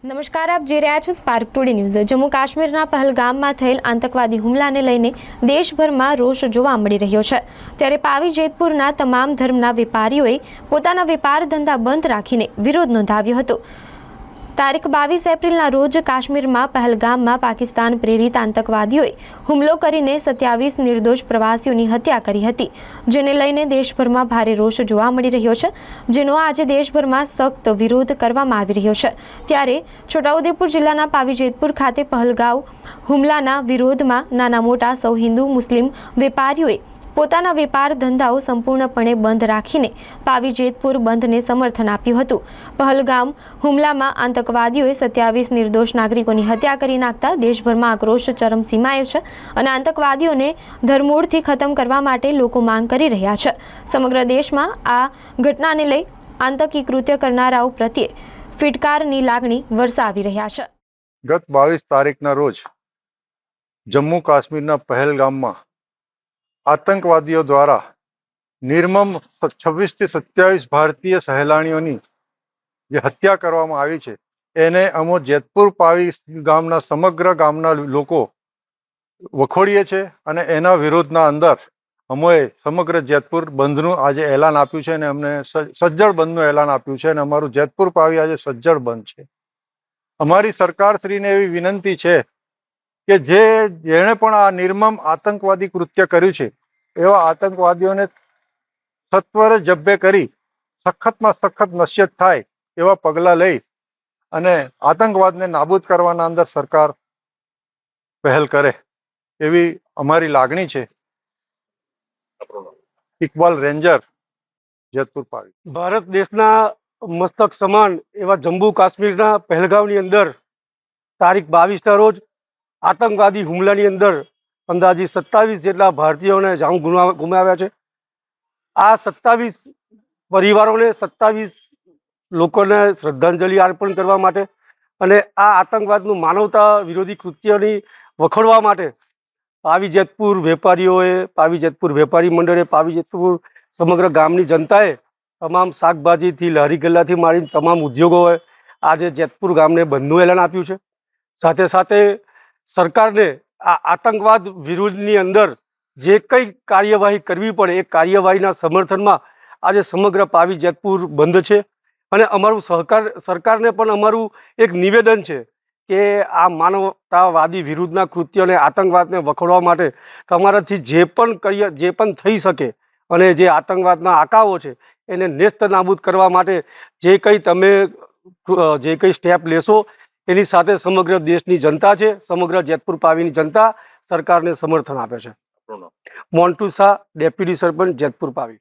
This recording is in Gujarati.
નમસ્કાર, આપ જોઈ રહ્યા છો સ્પાર્ક ટુડે ન્યૂઝ। જમ્મુ કાશ્મીરના પહલગામમાં થયેલ આતંકવાદી હુમલાને લઈને દેશભરમાં રોષ જોવા મળી રહ્યો છે। ત્યારે પાવી જેતપુરના તમામ ધર્મના વેપારીઓએ પોતાના વેપાર ધંધા બંધ રાખીને વિરોધ નોંધાવ્યો હતો। તારીખ 22 એપ્રિલના રોજ કાશ્મીરમાં પહલગામમાં પાકિસ્તાન પ્રેરિત આતંકવાદીઓએ હુમલો કરીને 27 નિર્દોષ પ્રવાસીઓની હત્યા કરી હતી, જેને લઈને દેશભરમાં ભારે રોષ જોવા મળી રહ્યો છે, જેનો આજે દેશભરમાં સખ્ત વિરોધ કરવામાં આવી રહ્યો છે। ત્યારે છોટાઉદેપુર જિલ્લાના પાવી જેતપુર ખાતે પહલગામ હુમલાના વિરોધમાં નાના મોટા સૌ હિન્દુ મુસ્લિમ વેપારીઓએ પોતાના વેપાર ધંધાઓ સંપૂર્ણપણે બંધ રાખીને પાવી જેતપુર બંધને સમર્થન આપ્યું હતું। પહલગામ હુમલામાં આતંકવાદીઓએ 27 નિર્દોષ નાગરિકોની હત્યા કરી નાખતા દેશભરમાં આક્રોશ ચરમસીમાએ છે અને આતંકવાદીઓને ધરમૂળથી ખતમ કરવા માટે લોકો માંગ કરી રહ્યા છે। સમગ્ર દેશમાં આ ઘટનાને લઈ આતંકી કૃત્ય કરનારાઓ પ્રત્યે ફિટકારની લાગણી વરસાવી રહ્યા છે। ગત 22 તારીખના રોજ જમ્મુ કાશ્મીરના પહેલગામમાં આતંકવાદીઓ દ્વારા નિર્મમ 26 થી 27 ભારતીય સહેલાણીઓની જે હત્યા કરવામાં આવી છે, એને અમો જેતપુર પાવી ગામના સમગ્ર ગામના લોકો વખોડીએ છે અને એના વિરોધના અંદર અમોએ સમગ્ર જેતપુર બંધનું આજે એલાન આપ્યું છે અને અમને સજ્જડ બંધનું એલાન આપ્યું છે અને અમારું જેતપુર પાવી આજે સજ્જડ બંધ છે। અમારી સરકારશ્રીને એવી વિનંતી છે કે જેણે પણ આ નિર્મમ આતંકવાદી કૃત્ય કર્યું છે, એવા આતંકવાદીઓને સત્વરે જબ્બે કરી સખતમાં સખત નશ્યત થાય એવા પગલાં લઈ અને આતંકવાદને નાબૂદ કરવાના અંદર સરકાર પહેલ કરે એવી અમારી લાગણી છે। ઇકબાલ રેન્જર, જેતપુર પાવી। ભારત દેશના મસ્તક સમાન એવા જમ્મુ કાશ્મીરના પહેલગામની અંદર તારીખ 22ના રોજ આતંકવાદી હુમલાની અંદર અંદાજે 27 જેટલા ભારતીયોને જાન ગુમાવ્યા છે। આ 27 પરિવારોને 27 લોકોને શ્રદ્ધાંજલિ અર્પણ કરવા માટે અને આ આતંકવાદનું માનવતા વિરોધી કૃત્યની વખોડવા માટે પાવી જેતપુર વેપારીઓએ, પાવી જેતપુર વેપારી મંડળે, પાવી જેતપુર સમગ્ર ગામની જનતાએ, તમામ શાકભાજીથી લારી ગલ્લાથી માંડીને તમામ ઉદ્યોગોએ આજે જેતપુર ગામને બંધનું એલાન આપ્યું છે। સાથે સાથે સરકારને આ આતંકવાદ વિરુદ્ધની અંદર જે કંઈ કાર્યવાહી કરવી પડે એ કાર્યવાહીના સમર્થનમાં આજે સમગ્ર પાવી જેતપુર બંધ છે અને અમારું સરકારને પણ અમારું એક નિવેદન છે કે આ માનવતાવાદી વિરુદ્ધના કૃત્યોને આતંકવાદને વખોડવા માટે તમારાથી જે પણ થઈ શકે અને જે આતંકવાદના આકાઓ છે એને નેસ્ત નાબૂદ કરવા માટે જે કંઈ સ્ટેપ લેશો એની સાથે સમગ્ર દેશની જનતા છે, સમગ્ર જેતપુર પાવીની જનતા સરકારને સમર્થન આપે છે। મોન્ટુ શાહ, ડેપ્યુટી સરપંચ, જેતપુર પાવી।